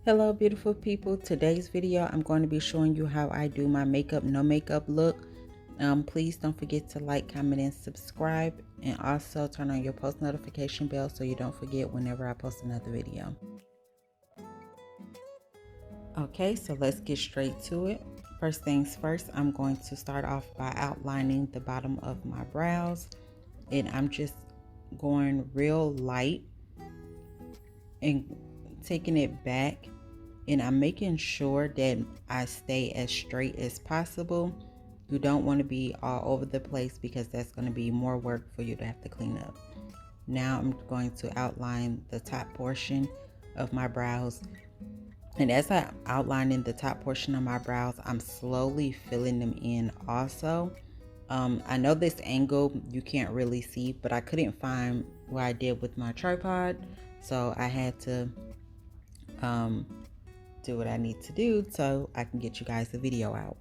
Hello beautiful people. Today's video I'm going to be showing you how I do my makeup no makeup look. Please don't forget to like, comment, and subscribe, and also turn on your post notification bell so you don't forget whenever I post another video. Okay, so let's get straight to it. First things first, I'm going to start off by outlining the bottom of my brows, and I'm just going real light and taking it back, and I'm making sure that I stay as straight as possible. You don't want to be all over the place because that's going to be more work for you to have to clean up. Now I'm going to outline the top portion of my brows, and as I outline in the top portion of my brows, I'm slowly filling them in also. I know this angle you can't really see, but I couldn't find what I did with my tripod, so I had to do what I need to do so I can get you guys the video out.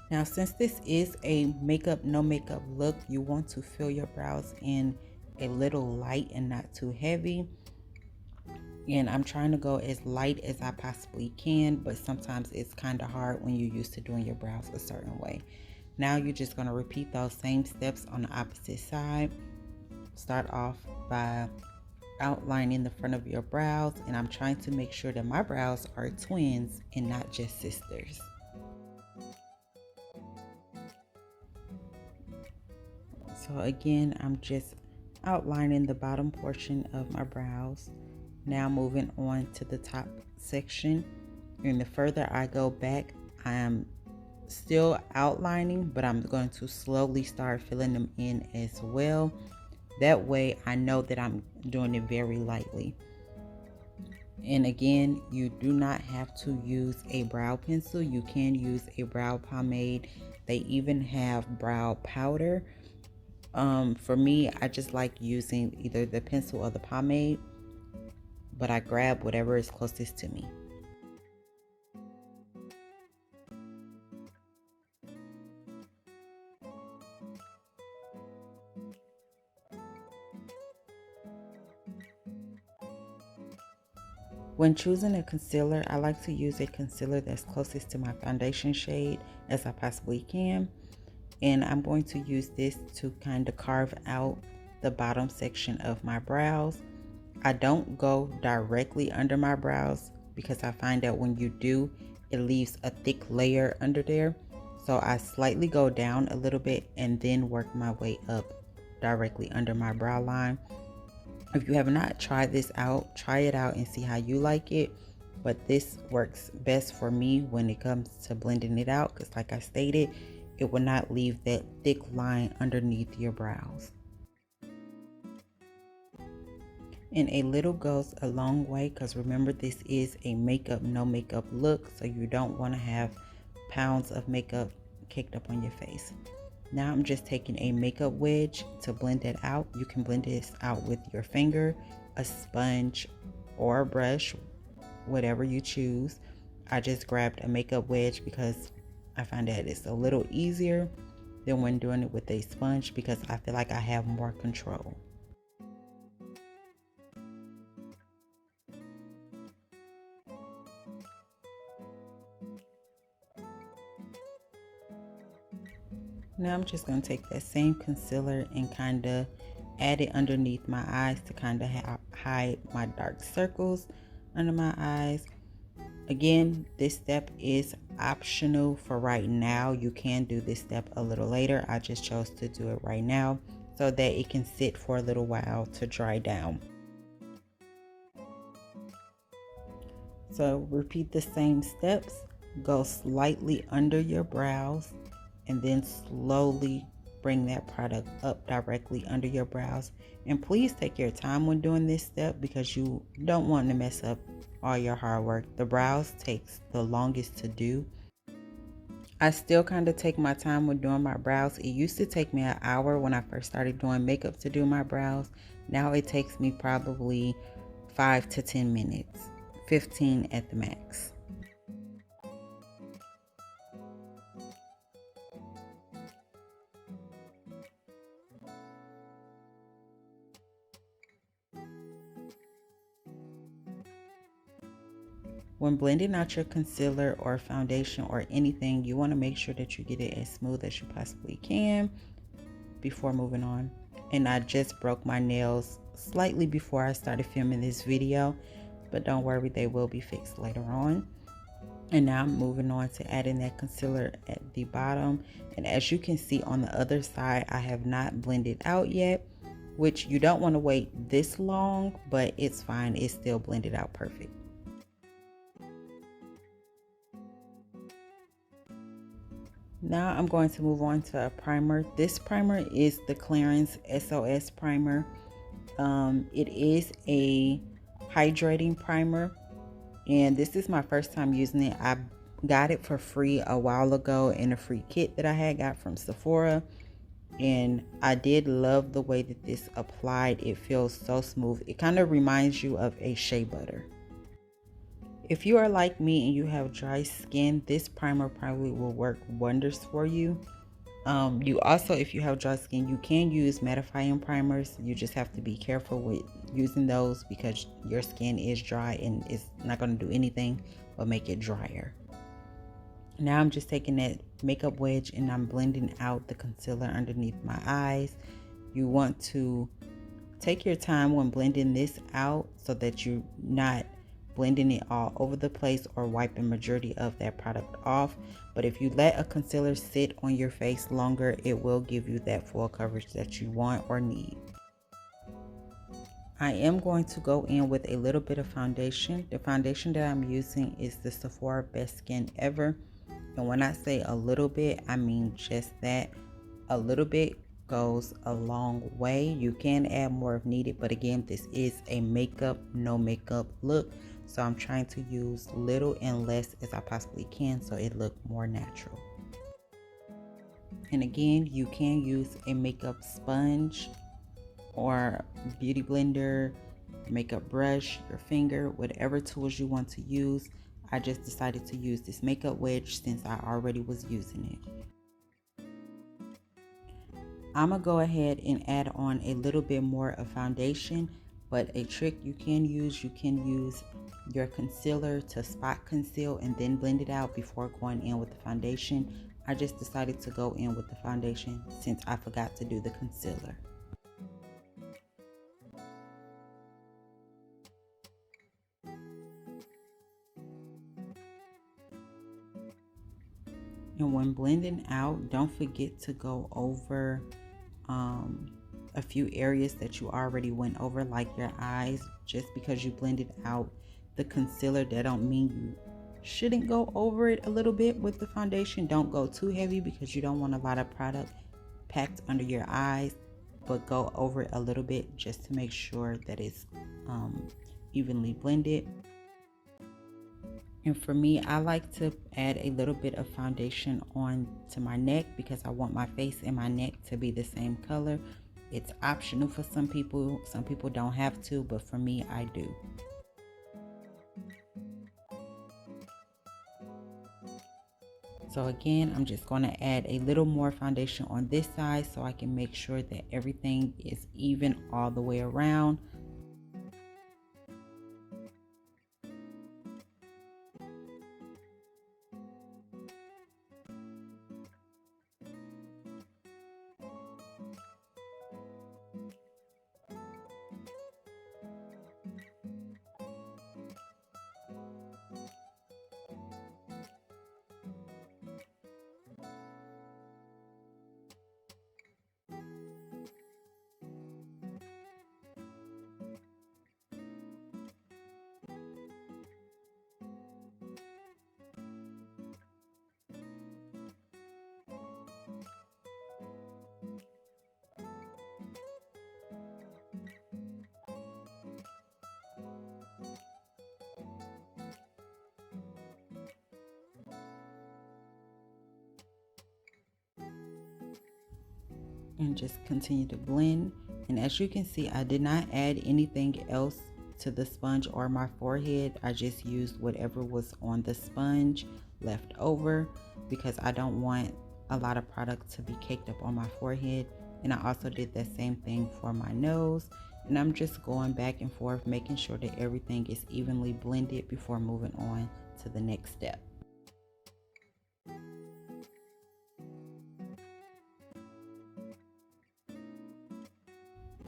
Now, since this is a makeup no makeup look, you want to fill your brows in a little light and not too heavy. And I'm trying to go as light as I possibly can, but sometimes it's kind of hard when you're used to doing your brows a certain way. Now you're just going to repeat those same steps on the opposite side. Start off by outlining the front of your brows, and I'm trying to make sure that my brows are twins and not just sisters. So again, I'm just outlining the bottom portion of my brows. Now moving on to the top section, and the further I go back, I am still outlining, but I'm going to slowly start filling them in as well. That way I know that I'm doing it very lightly. And again, you do not have to use a brow pencil. You can use a brow pomade. They even have brow powder. For me, I just like using either the pencil or the pomade, but I grab whatever is closest to me. When choosing a concealer, I like to use a concealer that's closest to my foundation shade as I possibly can. And I'm going to use this to kind of carve out the bottom section of my brows. I don't go directly under my brows because I find that when you do, it leaves a thick layer under there. So I slightly go down a little bit and then work my way up directly under my brow line. If you have not tried this out, try it out and see how you like it. But this works best for me when it comes to blending it out, because like I stated, it will not leave that thick line underneath your brows. And a little goes a long way, because remember, this is a makeup no makeup look, so you don't want to have pounds of makeup caked up on your face. Now I'm just taking a makeup wedge to blend it out. You can blend this out with your finger, a sponge, or a brush, whatever you choose. I just grabbed a makeup wedge because I find that it's a little easier than when doing it with a sponge, because I feel like I have more control. Now I'm just going to take that same concealer and kind of add it underneath my eyes to kind of hide my dark circles under my eyes. Again, this step is optional for right now. You can do this step a little later. I just chose to do it right now so that it can sit for a little while to dry down. So repeat the same steps. Go slightly under your brows and then slowly bring that product up directly under your brows. And please take your time when doing this step, because you don't want to mess up all your hard work. The brows takes the longest to do. I still kind of take my time when doing my brows. It used to take me an hour when I first started doing makeup to do my brows. Now it takes me probably 5 to 10 minutes, 15 at the max. When blending out your concealer or foundation or anything, you want to make sure that you get it as smooth as you possibly can before moving on. And I just broke my nails slightly before I started filming this video, but don't worry, they will be fixed later on. And now I'm moving on to adding that concealer at the bottom. And as you can see on the other side, I have not blended out yet, which you don't want to wait this long, but it's fine. It's still blended out perfect. Now I'm going to move on to a primer. This primer is the Clarins SoS Primer. It is a hydrating primer, and this is my first time using it. I got it for free a while ago in a free kit that I had got from Sephora, and I did love the way that this applied. It feels so smooth. It kind of reminds you of a shea butter. If you are like me and you have dry skin, this primer probably will work wonders for you. You also, if you have dry skin, you can use mattifying primers. You just have to be careful with using those because your skin is dry and it's not going to do anything but make it drier. Now I'm just taking that makeup wedge and I'm blending out the concealer underneath my eyes. You want to take your time when blending this out so that you're not blending it all over the place or wiping majority of that product off. But if you let a concealer sit on your face longer, it will give you that full coverage that you want or need. I am going to go in with a little bit of foundation. The foundation that I'm using is the Sephora Best Skin Ever. And when I say a little bit, I mean just that. A little bit goes a long way. You can add more if needed, but again, this is a makeup, no makeup look. So I'm trying to use little and less as I possibly can so it look more natural. And again, you can use a makeup sponge or beauty blender, makeup brush, your finger, whatever tools you want to use. I just decided to use this makeup wedge since I already was using it. I'm gonna go ahead and add on a little bit more of foundation, but a trick you can use your concealer to spot conceal and then blend it out before going in with the foundation. I just decided to go in with the foundation since I forgot to do the concealer. And when blending out, don't forget to go over a few areas that you already went over, like your eyes. Just because you blended out the concealer, that don't mean you shouldn't go over it a little bit with the foundation. Don't go too heavy because you don't want a lot of product packed under your eyes, but go over it a little bit just to make sure that it's evenly blended. And for me, I like to add a little bit of foundation on to my neck because I want my face and my neck to be the same color. It's optional for some people. Some people don't have to, but for me, I do. So again, I'm just going to add a little more foundation on this side so I can make sure that everything is even all the way around. And just continue to blend. And as you can see, I did not add anything else to the sponge or my forehead. I just used whatever was on the sponge left over because I don't want a lot of product to be caked up on my forehead. And I also did that same thing for my nose. And I'm just going back and forth, making sure that everything is evenly blended before moving on to the next step.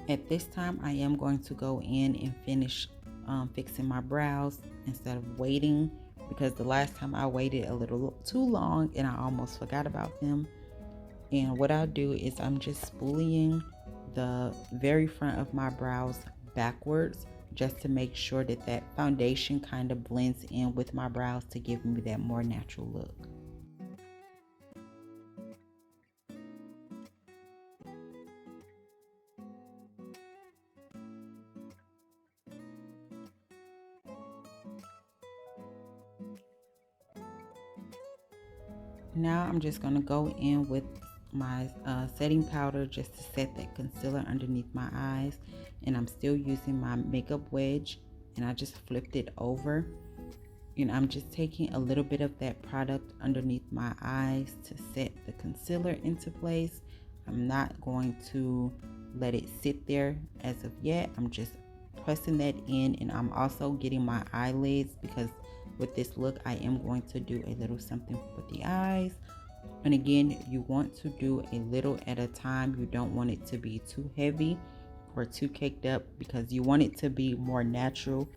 At this time, I am going to go in and finish fixing my brows instead of waiting, because the last time I waited a little too long and I almost forgot about them. And what I'll do is I'm just spooling the very front of my brows backwards, just to make sure that that foundation kind of blends in with my brows to give me that more natural look. Now I'm just going to go in with my setting powder just to set that concealer underneath my eyes, and I'm still using my makeup wedge, and I just flipped it over, and I'm just taking a little bit of that product underneath my eyes to set the concealer into place. I'm not going to let it sit there as of yet. I'm just pressing that in, and I'm also getting my eyelids, because with this look I am going to do a little something with the eyes. And again, you want to do a little at a time. You don't want it to be too heavy or too caked up, because you want it to be more natural.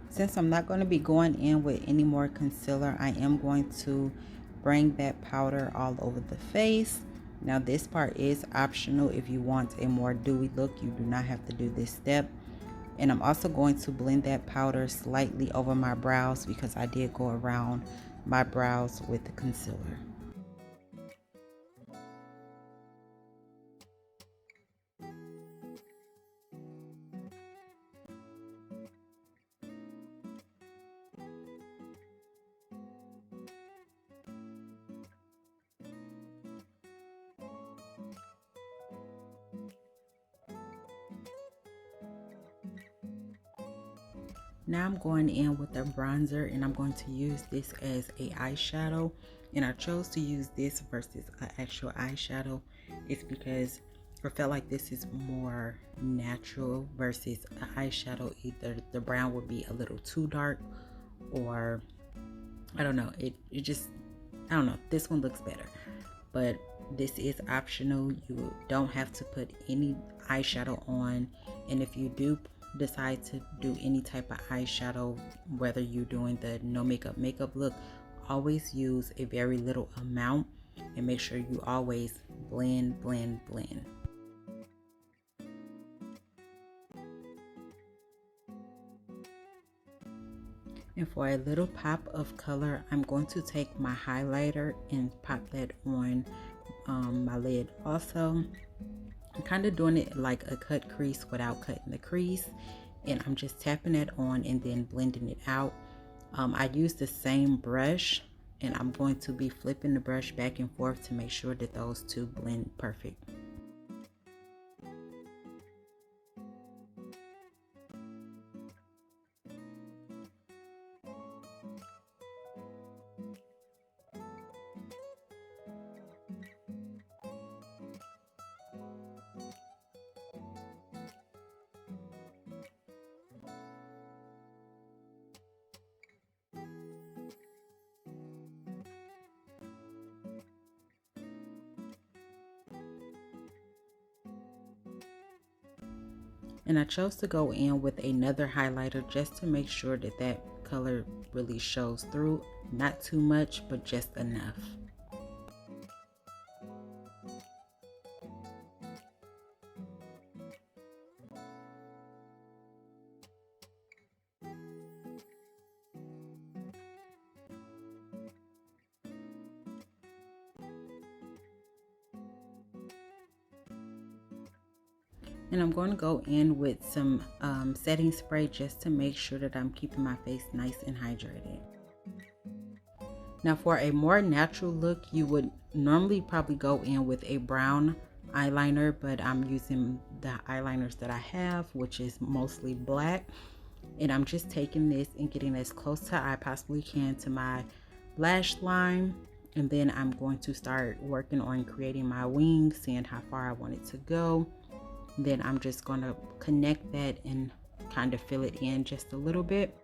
Since I'm not going to be going in with any more concealer, I am going to bring that powder all over the face. Now this part is optional. If you want a more dewy look, you do not have to do this step. And I'm also going to blend that powder slightly over my brows, because I did go around my brows with the concealer. Now I'm going in with a bronzer, and I'm going to use this as a eyeshadow. And I chose to use this versus an actual eyeshadow. It's because I felt like this is more natural versus an eyeshadow. Either the brown would be a little too dark, or I don't know. I don't know. This one looks better, but this is optional. You don't have to put any eyeshadow on, and if you do decide to do any type of eyeshadow, whether you're doing the no makeup look, always use a very little amount, and make sure you always blend. And for a little pop of color, I'm going to take my highlighter and pop that on my lid also. I'm kind of doing it like a cut crease without cutting the crease, and I'm just tapping it on and then blending it out. I use the same brush, and I'm going to be flipping the brush back and forth to make sure that those two blend perfect. And I chose to go in with another highlighter just to make sure that that color really shows through. Not too much, but just enough. And I'm going to go in with some setting spray just to make sure that I'm keeping my face nice and hydrated. Now for a more natural look, you would normally probably go in with a brown eyeliner, but I'm using the eyeliners that I have, which is mostly black. And I'm just taking this and getting as close to I possibly can to my lash line. And then I'm going to start working on creating my wings, seeing how far I want it to go. Then I'm just going to connect that and kind of fill it in just a little bit.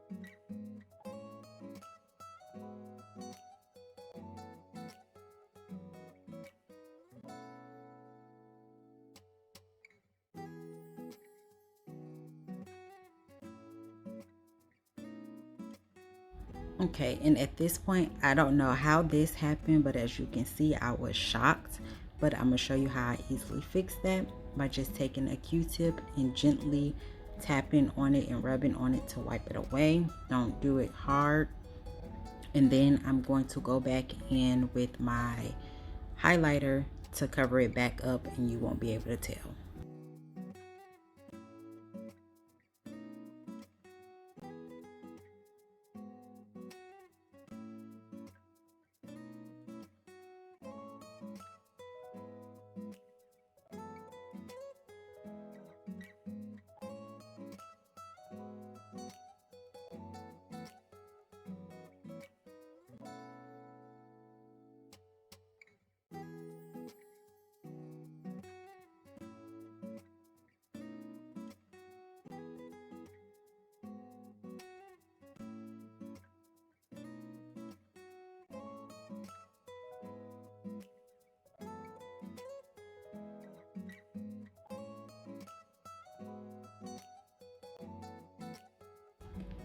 Okay, and at this point, I don't know how this happened, but as you can see, I was shocked. But I'm gonna show you how I easily fix that by just taking a Q-tip and gently tapping on it and rubbing on it to wipe it away. Don't do it hard. And then I'm going to go back in with my highlighter to cover it back up, and you won't be able to tell.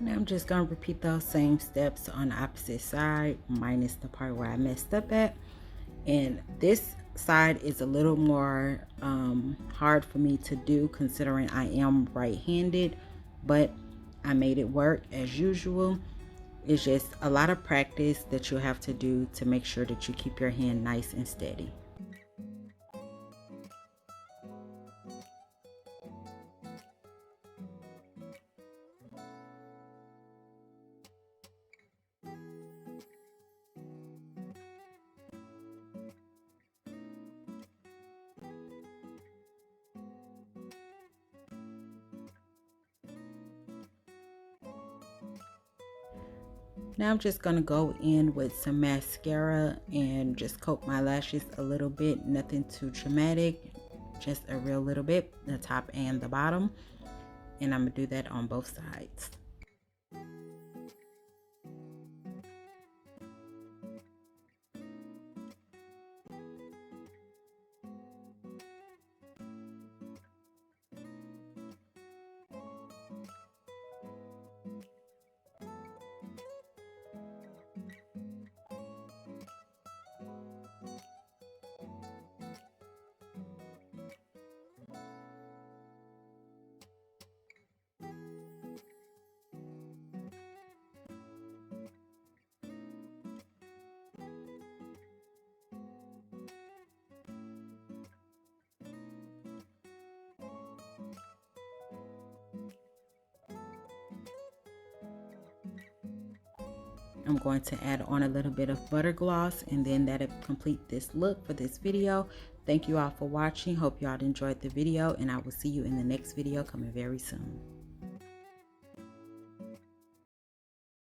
Now I'm just going to repeat those same steps on the opposite side, minus the part where I messed up at. And this side is a little more hard for me to do considering I am right-handed, but I made it work as usual. It's just a lot of practice that you have to do to make sure that you keep your hand nice and steady. Now I'm just going to go in with some mascara and just coat my lashes a little bit. Nothing too dramatic, just a real little bit, the top and the bottom. And I'm going to do that on both sides. I'm going to add on a little bit of butter gloss, and then that'll complete this look for this video. Thank you all for watching. Hope you all enjoyed the video, and I will see you in the next video coming very soon.